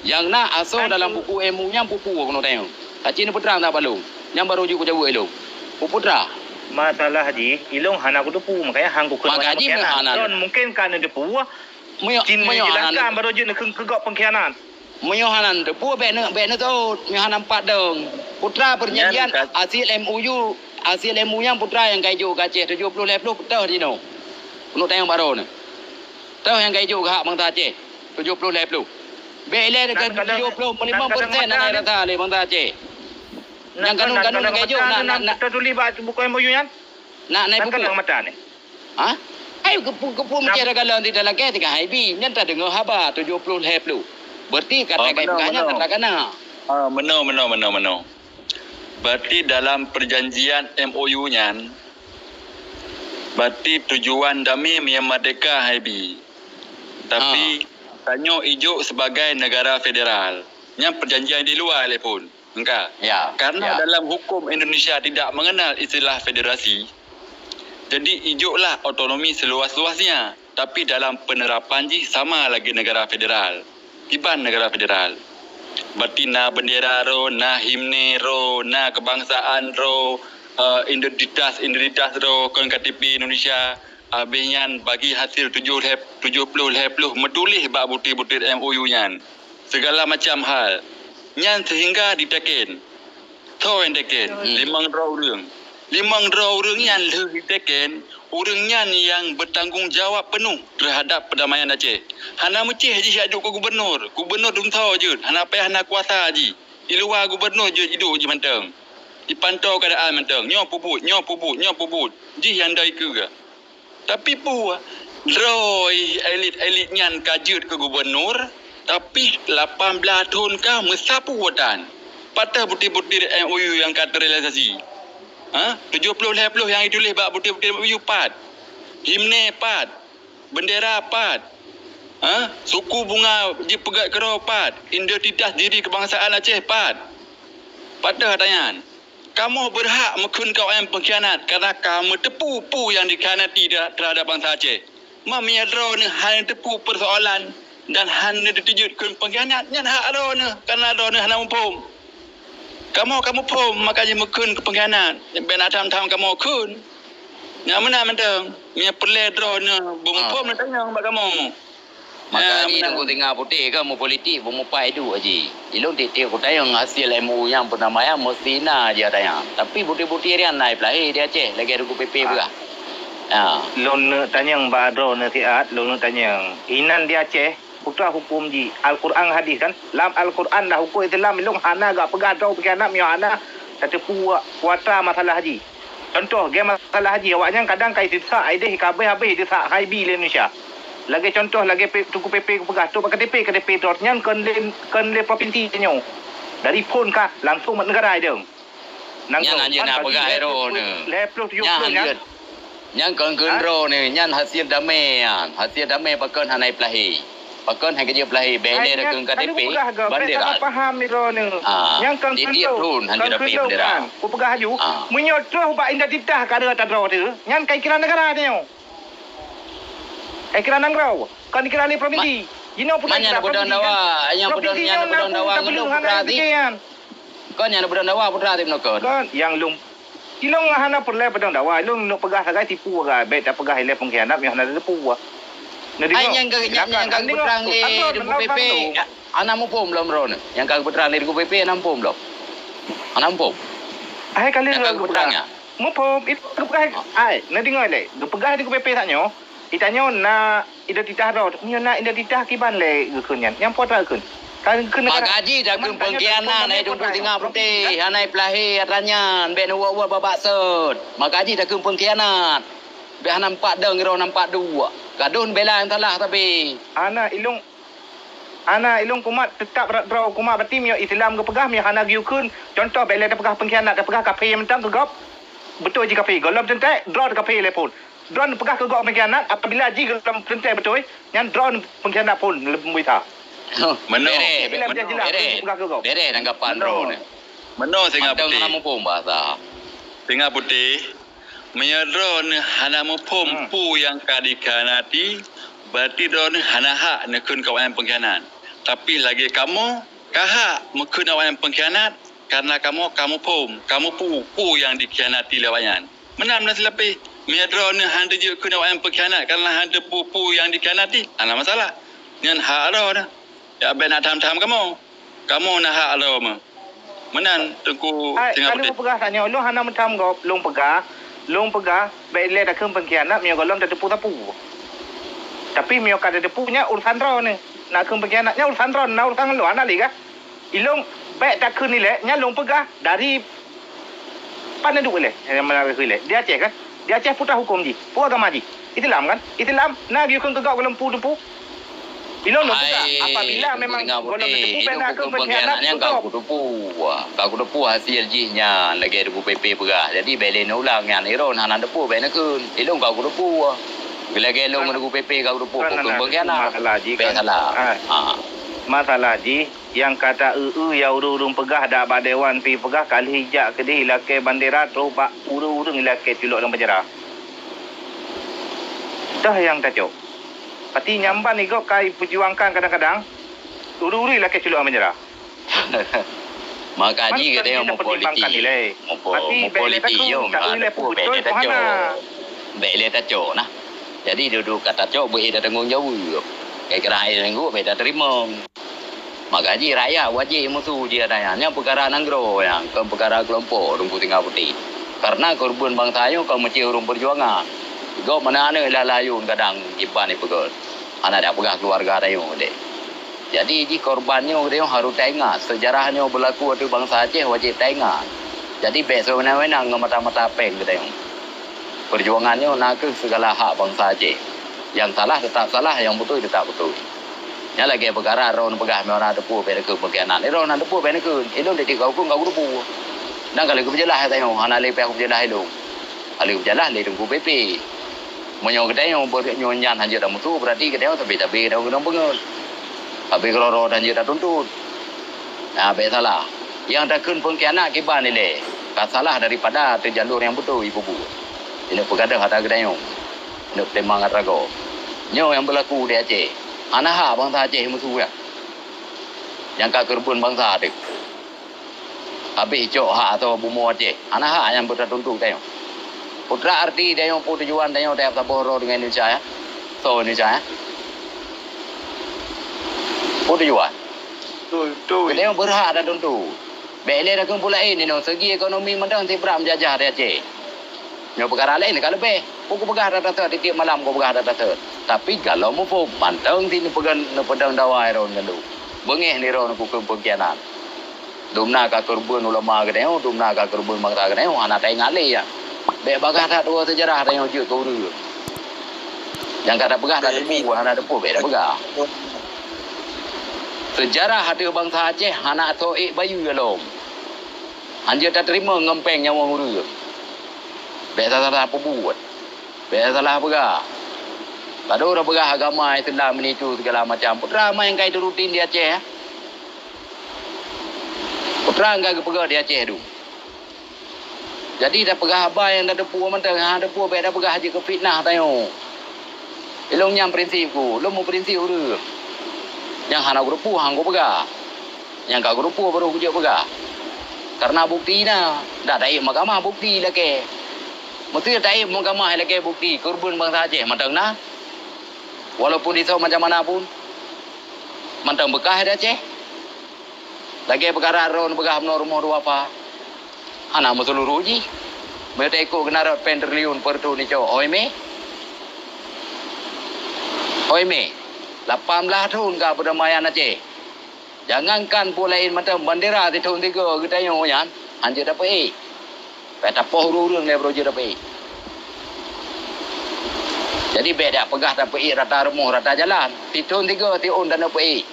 Yang nak asal dalam buku ilmu yang pupu kono tengok. Haji ni putra tak balung. Yang baru juga jauh elok. Putra. Masalah haji, ilung hana ku depu makanya hang ku kena. Maka haji Don mungkin kan depu. Cin Lanka baru je nak kegok pengkhianat. Menyohanan depu bena tu menyohanan 4 deng. Putra perjanjian hasil MOU yang putra yang kayu Aceh 70 level tahu di no. Untuk tengok baru ni. Tahu yang kayu hak bang Aceh 70 level. Bele dekat 75% nak rata le bang Aceh. Yang kanun kayu nak tertulis buku MOU yang nak naik buku yang mata ni. Ha? Ayo kepu mencari galau di dalam ke tiga HB nyan tak dengar haba 70 level. Berarti kata kaitannya katakan Meno. Berarti dalam perjanjian MOU-nya berarti tujuan dami yang merdeka HB. Tapi tanyo ijo sebagai negara federal. Yang perjanjian di luar le pun. Engkau. Ya. Karena dalam hukum Indonesia tidak mengenal istilah federasi. Jadi ijoklah otonomi seluas-luasnya. Tapi dalam penerapan sama lagi negara federal. Iban negara federal. Berarti na bendera ro, na himne ro, na kebangsaan ro, identitas ro, kon KTP Indonesia. Abinyan bagi hasil 70 metulih bak butir-butir MOU nyan. Segala macam hal. Nyan sehingga ditekin. Tahu yang teken. 5 orang. 5 orang yang ditekin. Orangnya yang bertanggung jawab penuh terhadap perdamaian Aceh. Hana mecih je syajuk ke gubernur. Gubernur dum tahu je. Hana payah hana kuasa je. Di luar gubernur je hidup je mentang. Dipantau keadaan mentang. Nyo puput. Ji yang dah ikut ke. Tapi pu Roy elit nyan kajut ke gubernur. Tapi 18 tahun kah mesapu wadan. Patah butir-butir MOU yang kata realisasi. 70 level yang ditulis bab butir-butir MOU 4. Himne 4. Bendera 4. Suku bunga di pegat kerau 4. Identitas diri kebangsaan Aceh 4. Patah tanyan. Kamu berhak mekun kau yang pengkhianat kerana kamu tepu yang dikhianati terhadap bangsa Aceh. Mamiadro ni hanya tepu persoalan dan hanya ditujukkan pengkhianatnya hak ro ni kerana ro ni hanya mumpung. Kamu pun makanya mekun ke pengkhianat. Ben atam-tam kamu kun. Yang mana mentang? Yang perledro ni bumumpum nak tanya mbak kamu. Maka ni tunggu tengah putih ke mu politik mu pai du aji. Ilung titik ko tayang hasil MOU yang perdamaian mesti na dia tanya. Tapi putih-putih rian naik lahir dia Aceh lagi ada PP pula. Lon tanya mbak Adro nasihat, lon tanya. Inan dia Aceh putra hukum ji Al-Quran hadis kan lam Al-Quran dah hukum Islam ilung hana gak pegang tau pekana mi hana kata puasa masalah haji. Contoh game masalah haji awaknya kadang kai sisa aideh habis disa haibi le Indonesia. Lagi contoh lagi tuku PP pegang tu KTP dotnya kan le provinsi nyo. Dari pun ka langsung mat negara dia. Nang nak pegang hero ni. Lepas 70 nya. Yang ro ni nyan hasil damai pakon hanai pelahi. Pakon hang kerja pelahi bele dekat KTP bandera. Faham ni ro ni. Yang kan turun hang KTP bandera. Ku pegah haju. Menyotroh bak identitas kada ta ro tu. Nyan kai kira negara ni. Kira nangrau. Kan kira ni provinsi. Ino pun yang bodon dawa ngelung berarti. Kan yang bodon dawa berarti menokon. Kan yang lung Ilong hana perle pedang dawa, ilong nak pegah sagai tipu ga, bet tak pegah ile pengkhianat yang hana tipu ga. Ai yang kang berang di PP. Ana mumpum belum ron. Yang kang berang di PP ana mumpum belum. Ana mumpum. Ai kali kang berang. Mumpum itu pegah. Ai, na dengar le. Pegah di PP sanyo. Itanyo na identitas ro. Nyo na identitas kiban le gekunyan. Yang potra kun. Mak gaji dah kun pengkhianat naik tunggu tengah putih. Hanai pelahi atanyan. Ben uwa-uwa babak set. Mak gaji dah kun pengkhianat. Be nampak deng ro nampak dua. Gadun bela yang salah tapi. Ana ilung kumat tetap ro kumat berarti mio Islam ke pegah mio hana giukun. Contoh bela dah pegah pengkhianat dah pegah kafe mentang ke gop. Betul je kafe. Golom tentai draw kafe le pun. Drone pegah ke gop pengkhianat apabila ji golom tentai betul. Yang drone pengkhianat pun lebih mudah. Bere tanggapan ro ni. Meno tengah putih. Tengah mumpung bahasa. Tengah putih. Menyadron hana mumpum pu yang kadikhanati berarti don hana hak nekun kawan pengkhianat. Tapi lagi kamu kahak muka nawayan pengkhianat karena kamu pu yang dikhianati lawayan. Menam dan selepi. Miadro ni handa je ku nawayan pengkhianat karena handa pu yang dikhianati. Ana masalah. Ngan hak ro dah. Ya ben nak tam kamu. Kamu nak hak ro mah. Menan tengku tengah kalau pegah tanya lu hana macam gop long pegah baik le dah kem pengkhianat mio golom dah tepu tapu. Tapi mio kada depunya urusan ro ni. Nak kem pengkhianatnya urusan ro na urusan lu ana liga. Ilong baik dah kem ni le nya long pegah dari pana duk le. Yang mana le. Dia cek kan? Dia cek putra hukum ji. Pu agama ji. Islam kan? Islam na biu kem kegak golom pu tepu. Ilong long pegah apabila memang golom tepu nak kem pengkhianatnya kau kudu hasil jihnya lagi ada PP pegah. Jadi belen ulang yang iron hanan depu bena kun. Ilong kau kudu pu. Bila gelong menunggu PP kau depu pengkhianat. Salah. Masalah ji yang kata ya urung pegah dak ba dewan pi pegah kali hijak ke di ilake bandera tu pak urung ilake tilok dalam penjara. Dah yang kacau. Pati nyamban ni kau kai perjuangkan kadang-kadang urung ilake tilok dalam penjara. Maka ji kita yang politik. Politik yo ada pu bele taco nah. Jadi duduk kata cok boleh dah tanggung jawab. Kira-kira air minggu beda terima. Maka ji rakyat wajib musuh dia tanya perkara nanggro yang ke perkara kelompok rumput tinggal putih. Karena korban bangsa yo kau mesti urung perjuangan. Go mana ana layun kadang iban ni pegol. Ana dak pegah keluarga tayo dek. Jadi ji korbannya dia harus tengok sejarahnya berlaku di bangsa Aceh wajib tengok. Jadi besok menang mata-mata peng kita yang perjuangannya nak ke segala hak bangsa Aceh. Yang salah tetap salah, yang betul tetap betul. Yang lagi perkara ron pegah merah depu pada ke pengkhianat. Ron depu pada ke, itu dia kau depu. Dan kalau aku berjelas tengok, anak lepas aku berjelas itu. Kalau aku berjelas dia tunggu PP. Menyo kedai yang bernyanyian hanya dah mutu berarti kedai yang tapi dah kena pengen. Tapi kalau dan dia dah tuntut. Nah, salah. Yang dah kun pengkhianat kiban ni le. Salah daripada jalur yang betul ibu-ibu. Ini perkara ada kedai yang nak temang rago. Nyo yang berlaku di Aceh. Anak hak bangsa Aceh musuh ya. Yang kak kerbun bangsa tu. Habis cok hak atau bumu Aceh. Anak hak yang bertuntut tengok. Putra arti dia yang pun tujuan dia yang tiap saboro dengan Indonesia ya. So Indonesia ya. Pun tujuan. Tu. Dia yang berhak dah tuntut. Bele dah kumpul ini no segi ekonomi mendang tibram jajah di Aceh. Nyo perkara lain kalau be. Aku pegah data tiap malam aku pegah data. Tapi kalau mu pun pantang sini pegang pedang dawai ron kan tu. Bengeh ni ron aku ke pengkhianat. Dumna ka korban ulama ke dia, dumna ka korban bangsa ke dia, anak tai ngale ya. Be bagah tak dua sejarah dia yang jut tu. Yang kata pegah tak depu, anak depu be dah pegah. Sejarah hati bangsa Aceh anak toik bayu galom. Anjir tak terima ngempeng nyawa huru. Be salah apa buat. Biasalah pegah. Kalau dah pegah agama Islam menicu segala macam. Putra yang kait rutin di Aceh. Putra enggak pegah di Aceh tu. Jadi dah pegah abah yang dah depu mentang. Depu baik dah pegah haji ke fitnah tayo. Ilong yang prinsipku. Lu mau prinsip uru. Yang hana grupu hang ko pegah. Yang kau grupu baru hujung pegah. Karena bukti na. Dah daik mahkamah bukti lah ke. Mesti tak ada mahkamah lagi bukti korban bangsa Aceh mantang nah. Walaupun risau macam mana pun. Mantang bekah ada Aceh. Lagi perkara ron bekah rumah dua apa. Anak seluruh ji. Mereka ikut kena rot pen triliun per tu ni cowok. Oime. 18 tahun kah perdamaian Aceh. Jangankan pulain mantang bandera di tahun 3 kita yang yan. Anjir dapat Peta poh urung le bro dapat. Jadi beda pegah dapat rata rumah rata jalan. Tahun 3 tiun dan dapat.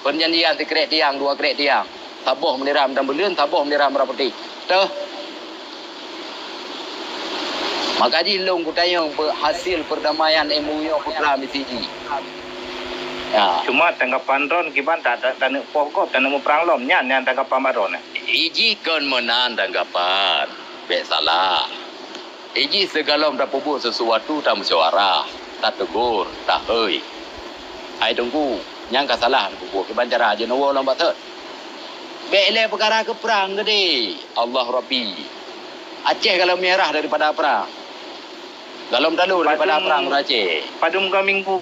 Perjanjian si krek tiang 2 krek tiang. Taboh mendiram dan belian taboh mendiram rapati. Tuh. Maka jilong kutanya hasil perdamaian MOU Putra Misiji. Ya. Cuma tanggapan ron kiban tak nak pokok tak nak perang lom nyan yang tanggapan ron. Iji kon menan tanggapan. Bek salah. Iji segalom tak buat sesuatu tak musyawarah, tak tegur, tak hei. Ai tunggu Yang kasalah ku ke bancara je no lomba tu. Bele perkara ke perang gede. Allah Rabbi. Aceh kalau merah daripada perang. Galom dalu daripada perang Aceh. Padum ka minggu